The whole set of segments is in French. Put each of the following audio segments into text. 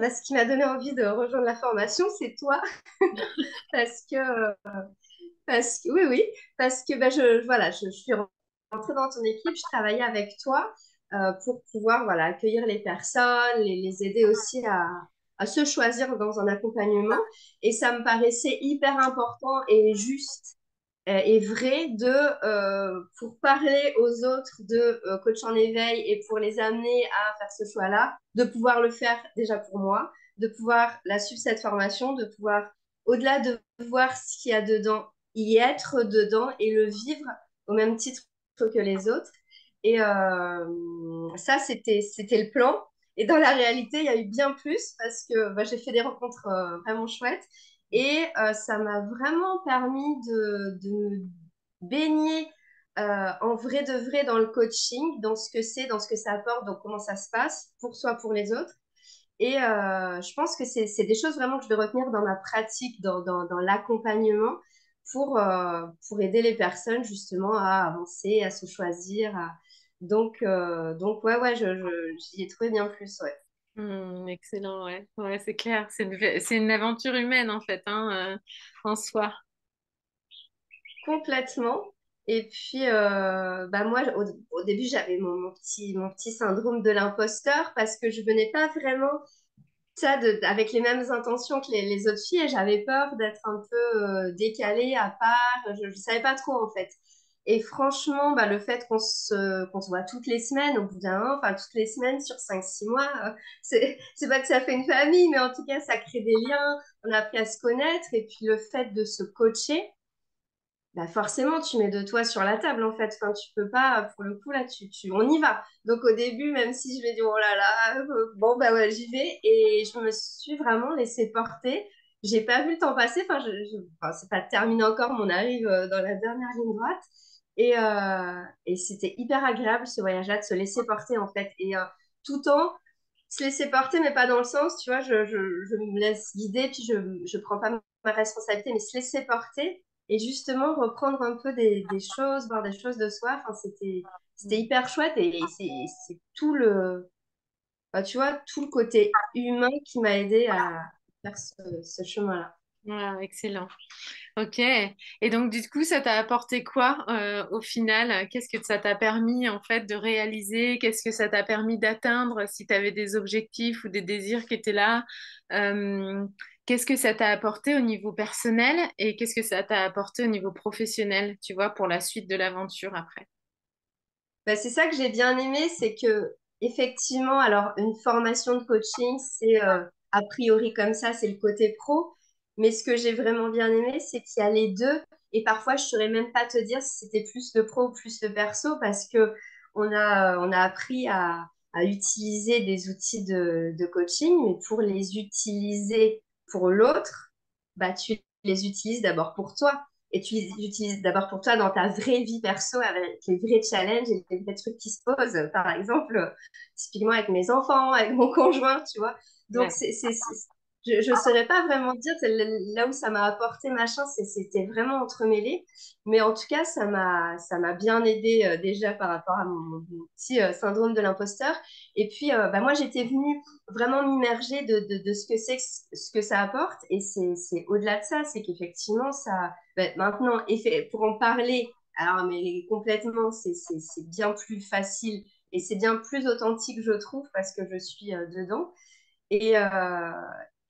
ce qui m'a donné envie de rejoindre la formation, c'est toi, parce que, oui, oui, parce que bah, voilà, je suis rentrée dans ton équipe, je travaillais avec toi pour pouvoir voilà, accueillir les personnes, les aider aussi à se choisir dans un accompagnement. Et ça me paraissait hyper important et juste et vrai pour parler aux autres de coach en éveil et pour les amener à faire ce choix-là, de pouvoir le faire déjà pour moi, de pouvoir la suivre cette formation, de pouvoir, au-delà de voir ce qu'il y a dedans, y être dedans et le vivre au même titre que les autres. Et ça, c'était le plan. Et dans la réalité, il y a eu bien plus parce que bah, j'ai fait des rencontres vraiment chouettes. Et ça m'a vraiment permis de me baigner en vrai de vrai dans le coaching, dans ce que c'est, dans ce que ça apporte, donc comment ça se passe pour soi, pour les autres. Et je pense que c'est des choses vraiment que je vais retenir dans ma pratique, dans l'accompagnement pour aider les personnes justement à avancer, à se choisir. Donc ouais, ouais, j'y ai trouvé bien plus, ouais. Excellent, ouais. Ouais, c'est clair. C'est une aventure humaine, en fait, hein, en soi. Complètement. Et puis, bah moi, au début, j'avais mon petit syndrome de l'imposteur parce que je venais pas vraiment ça avec les mêmes intentions que les autres filles et j'avais peur d'être un peu décalée, à part. Je savais pas trop, en fait. Et franchement, bah, le fait qu'on se voit toutes les semaines, au bout d'un an, enfin toutes les semaines sur 5 6 mois, c'est pas que ça fait une famille, mais en tout cas, ça crée des liens. On a appris à se connaître. Et puis, le fait de se coacher, bah forcément, tu mets de toi sur la table, en fait. Enfin, tu peux pas, pour le coup, là, on y va. Donc, au début, même si je vais dire, oh là là, bon, bah ouais, j'y vais. Et je me suis vraiment laissée porter. J'ai pas vu le temps passer. Enfin, enfin, c'est pas terminé encore, mais on arrive dans la dernière ligne droite. Et c'était hyper agréable, ce voyage-là, de se laisser porter, en fait. Et tout en se laisser porter, mais pas dans le sens, tu vois, je me laisse guider, puis je prends pas ma responsabilité, mais se laisser porter et justement reprendre un peu des choses, voir des choses de soi. Enfin, c'était hyper chouette et c'est tout bah, tu vois, tout le côté humain qui m'a aidé à faire ce chemin-là. Voilà, excellent. Ok. Et donc, du coup, ça t'a apporté quoi au final? Qu'est-ce que ça t'a permis en fait de réaliser? Qu'est-ce que ça t'a permis d'atteindre si tu avais des objectifs ou des désirs qui étaient là? Qu'est-ce que ça t'a apporté au niveau personnel et qu'est-ce que ça t'a apporté au niveau professionnel, tu vois, pour la suite de l'aventure après? Bah, c'est ça que j'ai bien aimé, c'est que effectivement, alors une formation de coaching, c'est a priori comme ça, c'est le côté pro, mais ce que j'ai vraiment bien aimé, c'est qu'il y a les deux, et parfois je saurais même pas te dire si c'était plus le pro ou plus le perso, parce que on a appris à utiliser des outils de coaching, mais pour les utiliser pour l'autre, bah tu les utilises d'abord pour toi. Et tu les utilises d'abord pour toi dans ta vraie vie perso avec les vrais challenges et les vrais trucs qui se posent. Par exemple, typiquement avec mes enfants, avec mon conjoint, tu vois. Donc, Ouais. je ne saurais pas vraiment dire là où ça m'a apporté machin, c'était vraiment entremêlé. Mais en tout cas, ça m'a bien aidé déjà par rapport à mon petit syndrome de l'imposteur. Et puis, bah, moi, j'étais venue vraiment m'immerger de ce que c'est, ce que ça apporte. Et c'est au-delà de ça, c'est qu'effectivement, ça, ben, maintenant, pour en parler, alors, mais complètement, c'est bien plus facile et c'est bien plus authentique, je trouve, parce que je suis dedans. Et, euh,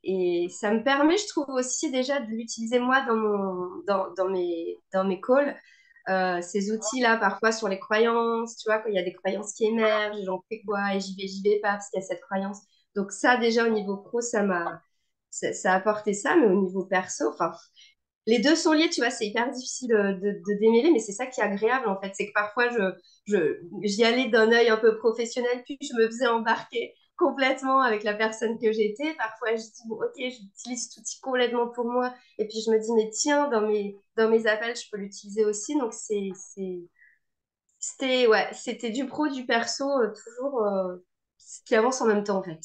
et ça me permet, je trouve aussi déjà de l'utiliser moi dans mes calls. Ces outils-là, parfois sur les croyances, tu vois, quand il y a des croyances qui émergent, j'en fais quoi et j'y vais pas parce qu'il y a cette croyance. Donc ça, déjà, au niveau pro, ça a apporté ça, mais au niveau perso, enfin, les deux sont liés, tu vois, c'est hyper difficile de démêler, mais c'est ça qui est agréable en fait. C'est que parfois, j'y allais d'un œil un peu professionnel, puis je me faisais embarquer complètement avec la personne que j'étais. Parfois, je dis, bon, ok, j'utilise cet outil complètement pour moi. Et puis, je me dis, mais tiens, dans mes appels, je peux l'utiliser aussi. Donc, c'était du pro, du perso, toujours ce qui avance en même temps en fait.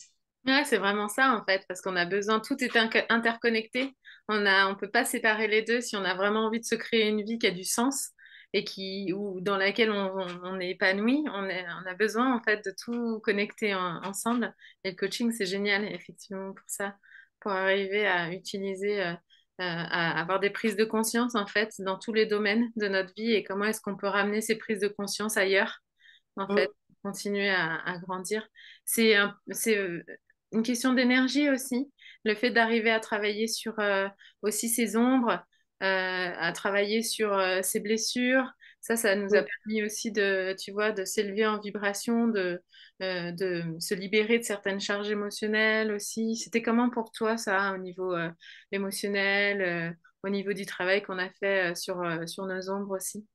Ouais, c'est vraiment ça en fait, parce qu'on a besoin, tout est interconnecté. On peut pas séparer les deux si on a vraiment envie de se créer une vie qui a du sens. et ou dans laquelle on est épanoui, on a besoin en fait de tout connecter ensemble. Et le coaching, c'est génial, effectivement, pour ça, pour arriver à utiliser, à avoir des prises de conscience en fait dans tous les domaines de notre vie et comment est-ce qu'on peut ramener ces prises de conscience ailleurs, en fait, Mm. continuer à grandir. C'est une question d'énergie aussi, le fait d'arriver à travailler sur aussi ses ombres, à travailler sur ses blessures. Ça nous a Mm. permis aussi de, tu vois, de s'élever en vibration, de se libérer de certaines charges émotionnelles aussi. C'était comment pour toi, ça, au niveau émotionnel, au niveau du travail qu'on a fait sur nos ombres aussi?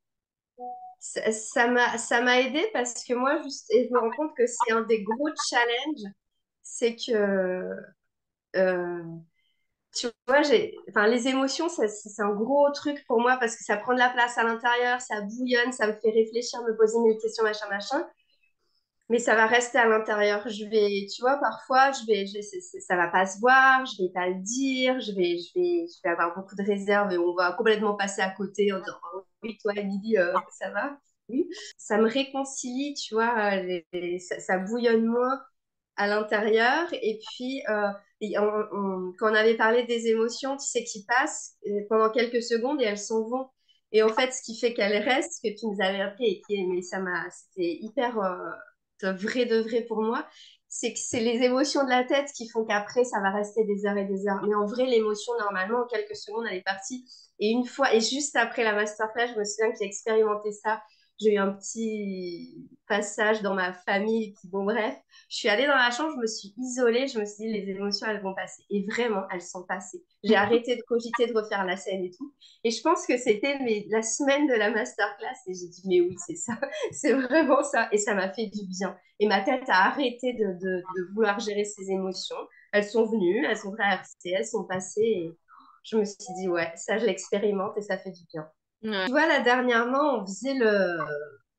Ça m'a aidé parce que moi, juste, et je me rends compte que c'est un des gros challenges, c'est que, euh, tu vois, enfin, les émotions, c'est un gros truc pour moi parce que ça prend de la place à l'intérieur, ça bouillonne, ça me fait réfléchir, me poser mes questions, machin, machin. Mais ça va rester à l'intérieur. Tu vois, parfois, ça va pas se voir, je vais pas le dire, je vais avoir beaucoup de réserves et on va complètement passer à côté en disant, oh, oui, toi, Émilie, ça va? Oui. Ça me réconcilie, tu vois, ça bouillonne moins à l'intérieur. Et puis, quand on avait parlé des émotions, tu sais, qui passent pendant quelques secondes et elles s'en vont. Et en fait, ce qui fait qu'elles restent, ce que tu nous avais appris et mais c'était hyper de vrai pour moi, c'est que c'est les émotions de la tête qui font qu'après, ça va rester des heures et des heures. Mais en vrai, l'émotion, normalement, en quelques secondes, elle est partie. Et une fois, et juste après la masterclass, je me souviens que j'ai expérimenté ça. J'ai eu un petit passage dans ma famille, qui, bon, bref. Je suis allée dans la chambre, je me suis isolée, je me suis dit, les émotions, elles vont passer. Et vraiment, elles sont passées. J'ai arrêté de cogiter de refaire la scène et tout. Et je pense que c'était la semaine de la masterclass. Et j'ai dit, mais oui, c'est ça. C'est vraiment ça. Et ça m'a fait du bien. Et ma tête a arrêté de vouloir gérer ses émotions. Elles sont venues, elles sont traversées, elles sont passées. Et je me suis dit, ouais, ça, je l'expérimente et ça fait du bien. Ouais. Tu vois, là, dernièrement,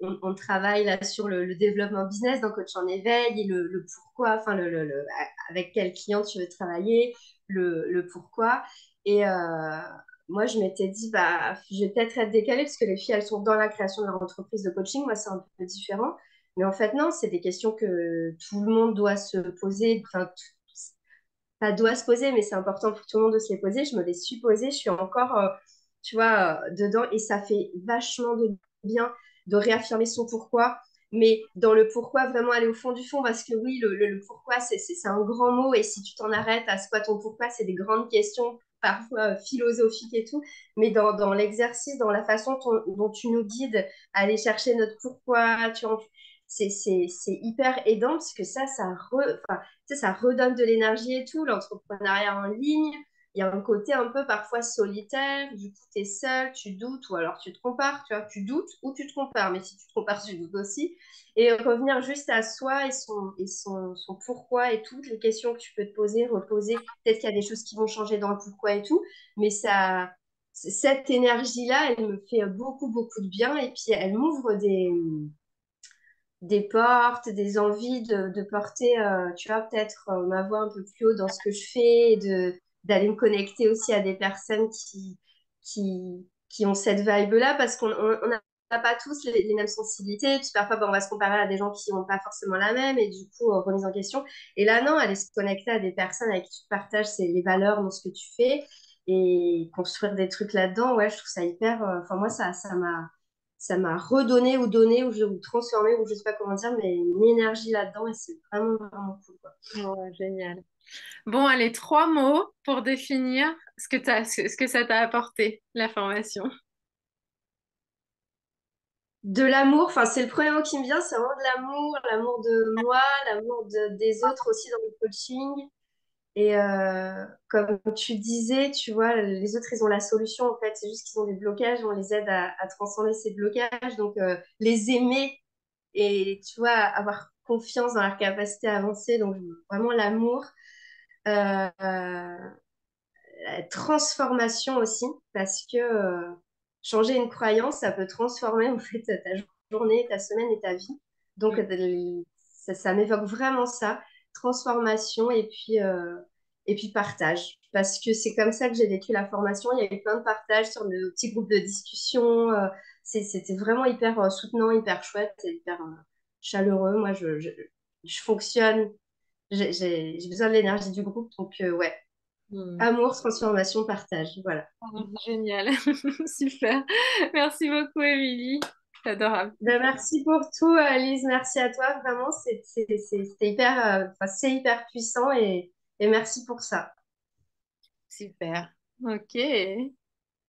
on travaille là sur le développement business, donc coach en éveil et le pourquoi, enfin, avec quel client tu veux travailler, le pourquoi. Et moi, je m'étais dit, bah, je vais peut-être être décalée parce que les filles, elles sont dans la création de leur entreprise de coaching. Moi, c'est un peu différent. Mais en fait, non, c'est des questions que tout le monde doit se poser. Enfin, pas doit se poser, mais c'est important pour tout le monde de se les poser. Je me les suis posées, je suis encore, tu vois, dedans et ça fait vachement de bien de réaffirmer son pourquoi, mais dans le pourquoi, vraiment aller au fond du fond, parce que oui, le pourquoi, c'est un grand mot et si tu t'en arrêtes à ce quoi ton pourquoi, c'est des grandes questions parfois philosophiques et tout, mais dans l'exercice, dans la façon dont tu nous guides à aller chercher notre pourquoi, c'est hyper aidant parce que enfin, tu sais, ça redonne de l'énergie et tout, l'entrepreneuriat en ligne. Il y a un côté un peu parfois solitaire, du coup, tu es seul, tu doutes, ou alors tu te compares, tu vois, tu doutes ou tu te compares, mais si tu te compares, tu doutes aussi. Et revenir juste à soi et son pourquoi et toutes les questions que tu peux te poser, reposer. Peut-être qu'il y a des choses qui vont changer dans le pourquoi et tout, mais cette énergie-là, elle me fait beaucoup, beaucoup de bien et puis elle m'ouvre des portes, des envies de porter, tu vois, peut-être ma voix un peu plus haut dans ce que je fais, et d'aller me connecter aussi à des personnes qui ont cette vibe-là, parce qu'on n'a pas tous les mêmes sensibilités, puis parfois ben, on va se comparer à des gens qui n'ont pas forcément la même, et du coup, remise en question. Et là, non, aller se connecter à des personnes avec qui tu partages les valeurs dans ce que tu fais, et construire des trucs là-dedans, ouais, je trouve ça hyper... Enfin, moi, ça m'a redonné ou donné ou transformé ou je sais pas comment dire, mais une énergie là-dedans et c'est vraiment, vraiment cool, quoi. Ouais, génial. Bon, allez, trois mots pour définir ce que ça t'a apporté, la formation. De l'amour, enfin, c'est le premier mot qui me vient, c'est vraiment de l'amour de moi, des autres aussi dans le coaching. Et comme tu disais, tu vois, les autres, ils ont la solution, en fait. C'est juste qu'ils ont des blocages, on les aide à transcender ces blocages. Donc, les aimer et, tu vois, avoir confiance dans leur capacité à avancer. Donc, vraiment l'amour. Euh, la transformation aussi, parce que changer une croyance, ça peut transformer en fait ta journée, ta semaine et ta vie. Donc, ça m'évoque vraiment ça, transformation et puis partage. Parce que c'est comme ça que j'ai vécu la formation. Il y a eu plein de partages sur nos petits groupes de discussion. C'était vraiment hyper soutenant, hyper chouette, et hyper chaleureux. Moi, je fonctionne. J'ai besoin de l'énergie du groupe. Donc, ouais, Hmm. amour, transformation, partage. Voilà. Ah, génial, super. Merci beaucoup, Émilie. C'est adorable. Ben, merci pour tout, Lise. Merci à toi. Vraiment, c'était hyper, enfin, c'est hyper puissant et merci pour ça. Super. Ok.